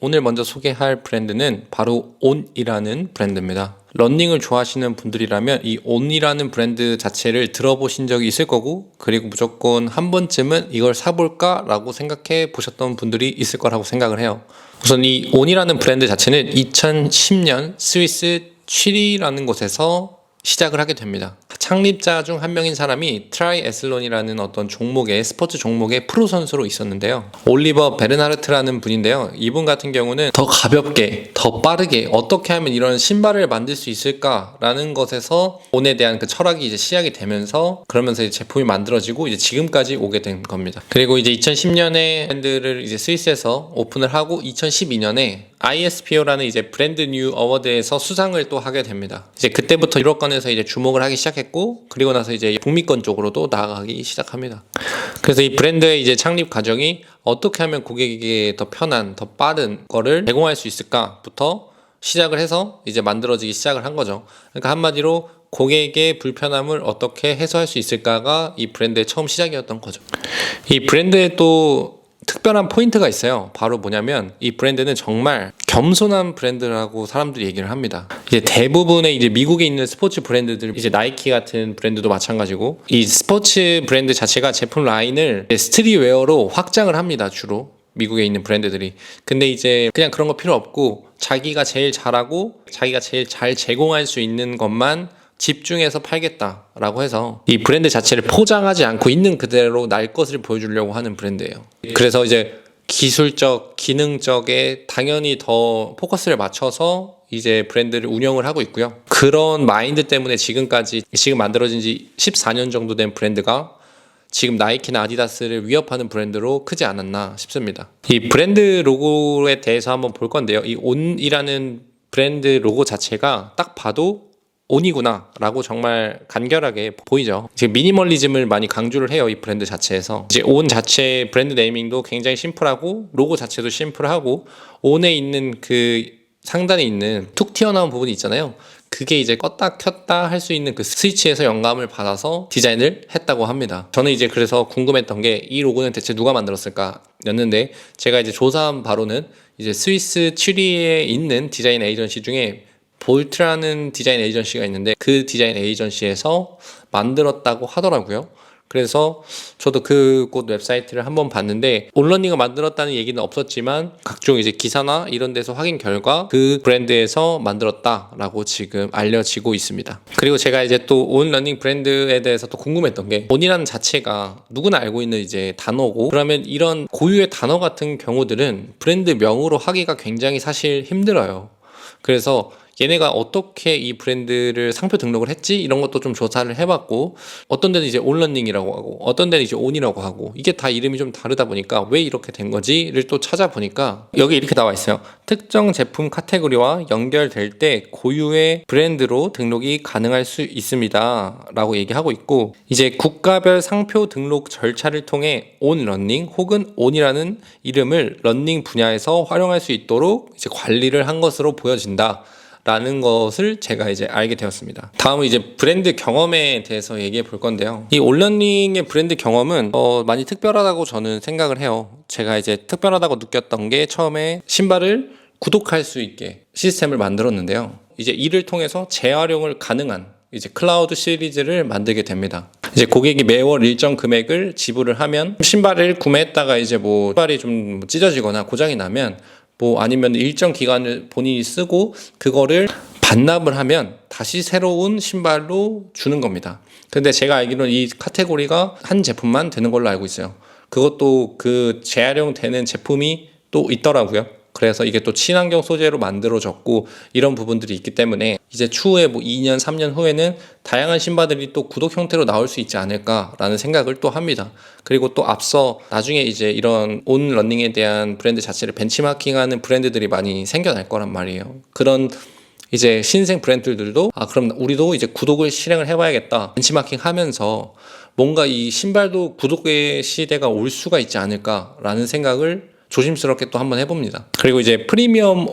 오늘 먼저 소개할 브랜드는 바로 온이라는 브랜드입니다. 러닝을 좋아하시는 분들이라면 이 온이라는 브랜드 자체를 들어보신 적이 있을 거고, 그리고 무조건 한 번쯤은 이걸 사볼까 라고 생각해 보셨던 분들이 있을 거라고 생각을 해요. 우선 이 온이라는 브랜드 자체는 2010년 스위스 취리라는 곳에서 시작을 하게 됩니다. 창립자 중 한 명인 사람이 트라이애슬론이라는 어떤 종목의 스포츠 종목의 프로 선수로 있었는데요. 올리버 베르나르트라는 분인데요. 이분 같은 경우는 더 가볍게, 더 빠르게 어떻게 하면 이런 신발을 만들 수 있을까라는 것에서 온에 대한 그 철학이 이제 시작이 되면서, 그러면서 이제 제품이 만들어지고 이제 지금까지 오게 된 겁니다. 그리고 이제 2010년에 브랜드를 이제 스위스에서 오픈을 하고 2012년에 ISPO라는 이제 브랜드 뉴 어워드에서 수상을 또 하게 됩니다. 이제 그때부터 유럽권에서 이제 주목을 하기 시작했고, 그리고 나서 이제 북미권 쪽으로도 나아가기 시작합니다. 그래서 이 브랜드의 이제 창립 과정이 어떻게 하면 고객에게 더 편한, 더 빠른 거를 제공할 수 있을까부터 시작을 해서 이제 만들어지기 시작을 한 거죠. 그러니까 한마디로 고객의 불편함을 어떻게 해소할 수 있을까가 이 브랜드의 처음 시작이었던 거죠. 이 브랜드에 또 특별한 포인트가 있어요. 바로 뭐냐면 이 브랜드는 정말 겸손한 브랜드라고 사람들이 얘기를 합니다. 이제 대부분의 이제 미국에 있는 스포츠 브랜드들, 이제 나이키 같은 브랜드도 마찬가지고, 이 스포츠 브랜드 자체가 제품 라인을 스트리트웨어로 확장을 합니다. 주로 미국에 있는 브랜드들이. 근데 이제 그냥 그런 거 필요 없고 자기가 제일 잘하고 자기가 제일 잘 제공할 수 있는 것만 집중해서 팔겠다라고 해서 이 브랜드 자체를 포장하지 않고 있는 그대로 날 것을 보여주려고 하는 브랜드예요. 그래서 이제 기술적, 기능적에 당연히 더 포커스를 맞춰서 이제 브랜드를 운영을 하고 있고요. 그런 마인드 때문에 지금 만들어진 지 14년 정도 된 브랜드가 지금 나이키나 아디다스를 위협하는 브랜드로 크지 않았나 싶습니다. 이 브랜드 로고에 대해서 한번 볼 건데요. 이 온이라는 브랜드 로고 자체가 딱 봐도 온이구나 라고 정말 간결하게 보이죠. 지금 미니멀리즘을 많이 강조를 해요. 이 브랜드 자체에서. 이제 온 자체 브랜드 네이밍도 굉장히 심플하고, 로고 자체도 심플하고, 온에 있는 그 상단에 있는 툭 튀어나온 부분이 있잖아요. 그게 이제 껐다 켰다 할 수 있는 그 스위치에서 영감을 받아서 디자인을 했다고 합니다. 저는 이제 그래서 궁금했던 게 이 로고는 대체 누가 만들었을까 였는데, 제가 이제 조사한 바로는 이제 스위스 취리에 있는 디자인 에이전시 중에 볼트라는 디자인 에이전시가 있는데 그 디자인 에이전시에서 만들었다고 하더라고요. 그래서 저도 그곳 웹사이트를 한번 봤는데 온러닝을 만들었다는 얘기는 없었지만 각종 이제 기사나 이런 데서 확인 결과 그 브랜드에서 만들었다라고 지금 알려지고 있습니다. 그리고 제가 이제 또 온러닝 브랜드에 대해서 또 궁금했던 게, 온이라는 자체가 누구나 알고 있는 이제 단어고, 그러면 이런 고유의 단어 같은 경우들은 브랜드 명으로 하기가 굉장히 사실 힘들어요. 그래서 얘네가 어떻게 이 브랜드를 상표 등록을 했지? 이런 것도 좀 조사를 해봤고, 어떤 데는 이제 온러닝이라고 하고 어떤 데는 이제 온이라고 하고, 이게 다 이름이 좀 다르다 보니까 왜 이렇게 된 거지를 또 찾아보니까 여기 이렇게 나와 있어요. 특정 제품 카테고리와 연결될 때 고유의 브랜드로 등록이 가능할 수 있습니다 라고 얘기하고 있고, 이제 국가별 상표 등록 절차를 통해 온러닝 혹은 온이라는 이름을 러닝 분야에서 활용할 수 있도록 이제 관리를 한 것으로 보여진다 라는 것을 제가 이제 알게 되었습니다. 다음은 이제 브랜드 경험에 대해서 얘기해 볼 건데요. 이 온러닝의 브랜드 경험은 많이 특별하다고 저는 생각을 해요. 제가 이제 특별하다고 느꼈던 게, 처음에 신발을 구독할 수 있게 시스템을 만들었는데요. 이제 이를 통해서 재활용을 가능한 이제 클라우드 시리즈를 만들게 됩니다. 이제 고객이 매월 일정 금액을 지불을 하면 신발을 구매했다가 이제 신발이 좀 찢어지거나 고장이 나면 아니면 일정 기간을 본인이 쓰고 그거를 반납을 하면 다시 새로운 신발로 주는 겁니다. 근데 제가 알기로는 이 카테고리가 한 제품만 되는 걸로 알고 있어요. 그것도 그 재활용되는 제품이 또 있더라고요. 그래서 이게 또 친환경 소재로 만들어졌고 이런 부분들이 있기 때문에 이제 추후에 2년, 3년 후에는 다양한 신발들이 또 구독 형태로 나올 수 있지 않을까라는 생각을 또 합니다. 그리고 또 앞서 나중에 이제 이런 온 러닝에 대한 브랜드 자체를 벤치마킹하는 브랜드들이 많이 생겨날 거란 말이에요. 그런 이제 신생 브랜드들도 그럼 우리도 이제 구독을 실행을 해봐야겠다, 벤치마킹 하면서 뭔가 이 신발도 구독의 시대가 올 수가 있지 않을까라는 생각을 조심스럽게 또 한번 해봅니다. 그리고 이제 프리미엄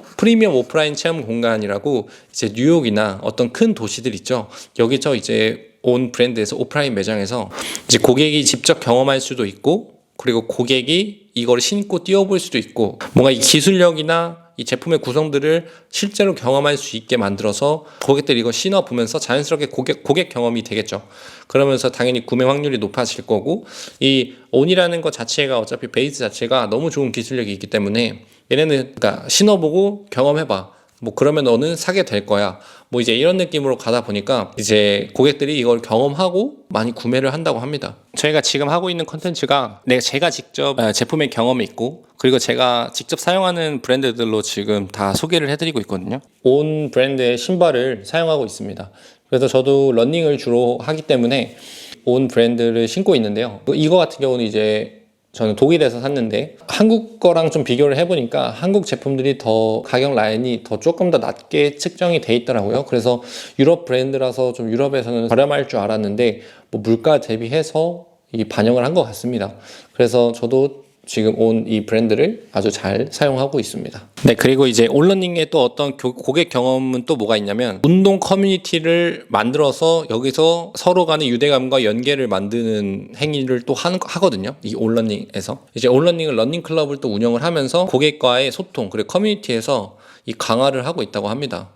오프라인 체험 공간이라고 이제 뉴욕이나 어떤 큰 도시들 있죠. 여기서 이제 온 브랜드에서 오프라인 매장에서 이제 고객이 직접 경험할 수도 있고, 그리고 고객이 이걸 신고 뛰어볼 수도 있고 뭔가 이 기술력이나 이 제품의 구성들을 실제로 경험할 수 있게 만들어서 고객들이 이거 신어보면서 자연스럽게 고객 경험이 되겠죠. 그러면서 당연히 구매 확률이 높아질 거고, 이 온이라는 것 자체가 어차피 베이스 자체가 너무 좋은 기술력이 있기 때문에 얘네는 그러니까 신어보고 경험해봐. 뭐 그러면 너는 사게 될 거야. 뭐 이제 이런 느낌으로 가다 보니까 이제 고객들이 이걸 경험하고 많이 구매를 한다고 합니다. 저희가 지금 하고 있는 컨텐츠가 제가 직접 제품의 경험이 있고, 그리고 제가 직접 사용하는 브랜드들로 지금 다 소개를 해드리고 있거든요. 온 브랜드의 신발을 사용하고 있습니다. 그래서 저도 러닝을 주로 하기 때문에 온 브랜드를 신고 있는데요. 이거 같은 경우는 이제 저는 독일에서 샀는데 한국 거랑 좀 비교를 해보니까 한국 제품들이 더 가격 라인이 조금 더 낮게 측정이 돼 있더라고요. 그래서 유럽 브랜드라서 좀 유럽에서는 저렴할 줄 알았는데 뭐 물가 대비해서 이 반영을 한 것 같습니다. 그래서 저도 지금 온 이 브랜드를 아주 잘 사용하고 있습니다. 네, 그리고 이제 온러닝의 또 어떤 고객 경험은 또 뭐가 있냐면, 운동 커뮤니티를 만들어서 여기서 서로 간의 유대감과 연계를 만드는 행위를 또 하거든요. 이 온러닝에서 이제 온러닝을 러닝 클럽을 또 운영을 하면서 고객과의 소통 그리고 커뮤니티에서 이 강화를 하고 있다고 합니다.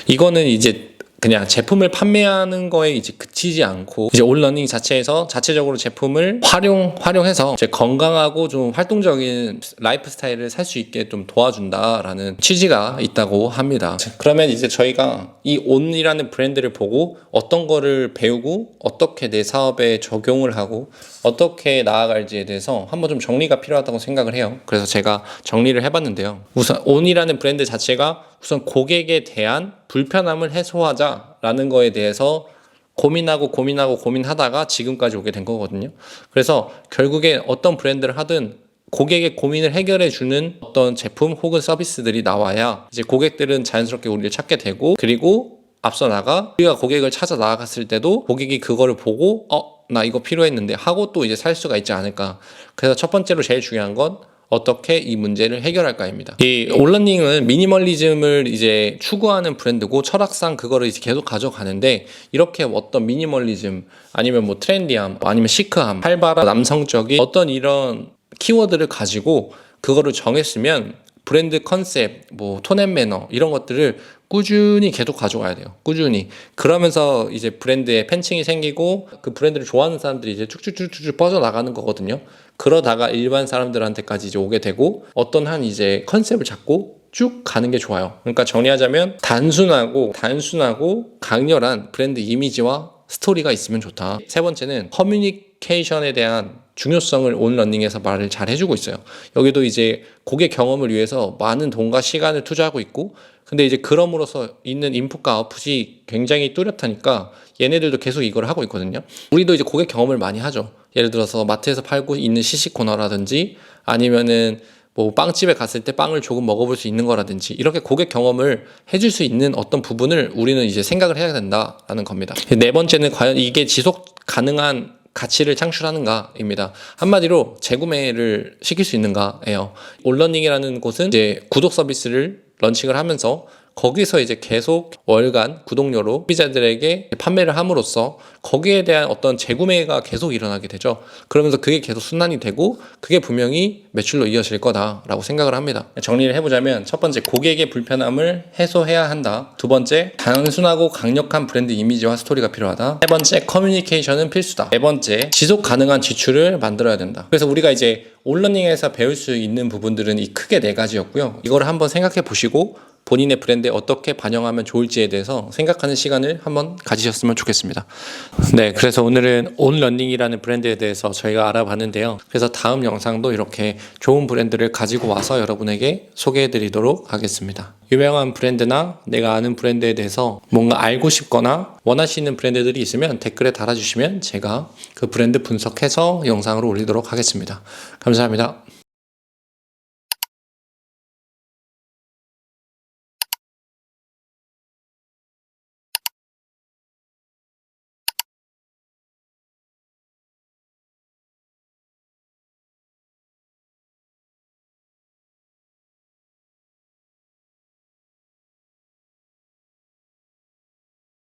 이거는 이제 그냥 제품을 판매하는 거에 이제 그치지 않고 이제 온러닝 자체에서 자체적으로 제품을 활용해서 이제 건강하고 좀 활동적인 라이프 스타일을 살 수 있게 좀 도와준다라는 취지가 있다고 합니다. 그러면 이제 저희가 이 온이라는 브랜드를 보고 어떤 거를 배우고 어떻게 내 사업에 적용을 하고 어떻게 나아갈지에 대해서 한번 좀 정리가 필요하다고 생각을 해요. 그래서 제가 정리를 해봤는데요. 우선 온이라는 브랜드 자체가 우선 고객에 대한 불편함을 해소하자라는 거에 대해서 고민하다가 지금까지 오게 된 거거든요. 그래서 결국에 어떤 브랜드를 하든 고객의 고민을 해결해 주는 어떤 제품 혹은 서비스들이 나와야 이제 고객들은 자연스럽게 우리를 찾게 되고, 그리고 앞서 나가 우리가 고객을 찾아 나아갔을 때도 고객이 그거를 보고 나 이거 필요했는데 하고 또 이제 살 수가 있지 않을까. 그래서 첫 번째로 제일 중요한 건 어떻게 이 문제를 해결할까입니다. 이 온러닝은 미니멀리즘을 이제 추구하는 브랜드고 철학상 그거를 이제 계속 가져가는데, 이렇게 어떤 미니멀리즘 아니면 뭐 트렌디함 아니면 시크함, 활발한 남성적인 어떤 이런 키워드를 가지고 그거를 정했으면 브랜드 컨셉, 뭐 톤 앤 매너 이런 것들을 꾸준히 계속 가져가야 돼요. 꾸준히. 그러면서 이제 브랜드에 팬층이 생기고 그 브랜드를 좋아하는 사람들이 이제 쭉쭉쭉쭉 퍼져나가는 거거든요. 그러다가 일반 사람들한테까지 이제 오게 되고 어떤 한 이제 컨셉을 잡고 쭉 가는 게 좋아요. 그러니까 정리하자면 단순하고 강렬한 브랜드 이미지와 스토리가 있으면 좋다. 세 번째는 커뮤니케이션에 대한 중요성을 온러닝에서 말을 잘 해주고 있어요. 여기도 이제 고객 경험을 위해서 많은 돈과 시간을 투자하고 있고, 근데 이제 그럼으로써 있는 인풋과 아웃풋이 굉장히 뚜렷하니까 얘네들도 계속 이걸 하고 있거든요. 우리도 이제 고객 경험을 많이 하죠. 예를 들어서 마트에서 팔고 있는 시식 코너라든지 아니면은 뭐 빵집에 갔을 때 빵을 조금 먹어볼 수 있는 거라든지 이렇게 고객 경험을 해줄 수 있는 어떤 부분을 우리는 이제 생각을 해야 된다라는 겁니다. 네 번째는 과연 이게 지속 가능한 가치를 창출하는가입니다. 한마디로 재구매를 시킬 수 있는가예요. 온러닝이라는 곳은 이제 구독 서비스를 런칭을 하면서 거기서 이제 계속 월간 구독료로 소비자들에게 판매를 함으로써 거기에 대한 어떤 재구매가 계속 일어나게 되죠. 그러면서 그게 계속 순환이 되고 그게 분명히 매출로 이어질 거다라고 생각을 합니다. 정리를 해보자면 첫 번째, 고객의 불편함을 해소해야 한다. 두 번째, 단순하고 강력한 브랜드 이미지와 스토리가 필요하다. 세 번째, 커뮤니케이션은 필수다. 네 번째, 지속 가능한 지출을 만들어야 된다. 그래서 우리가 이제 온러닝에서 배울 수 있는 부분들은 이 크게 네 가지였고요. 이걸 한번 생각해 보시고 본인의 브랜드에 어떻게 반영하면 좋을지에 대해서 생각하는 시간을 한번 가지셨으면 좋겠습니다. 네, 그래서 오늘은 온러닝이라는 브랜드에 대해서 저희가 알아봤는데요. 그래서 다음 영상도 이렇게 좋은 브랜드를 가지고 와서 여러분에게 소개해드리도록 하겠습니다. 유명한 브랜드나 내가 아는 브랜드에 대해서 뭔가 알고 싶거나 원하시는 브랜드들이 있으면 댓글에 달아주시면 제가 그 브랜드 분석해서 영상으로 올리도록 하겠습니다. 감사합니다.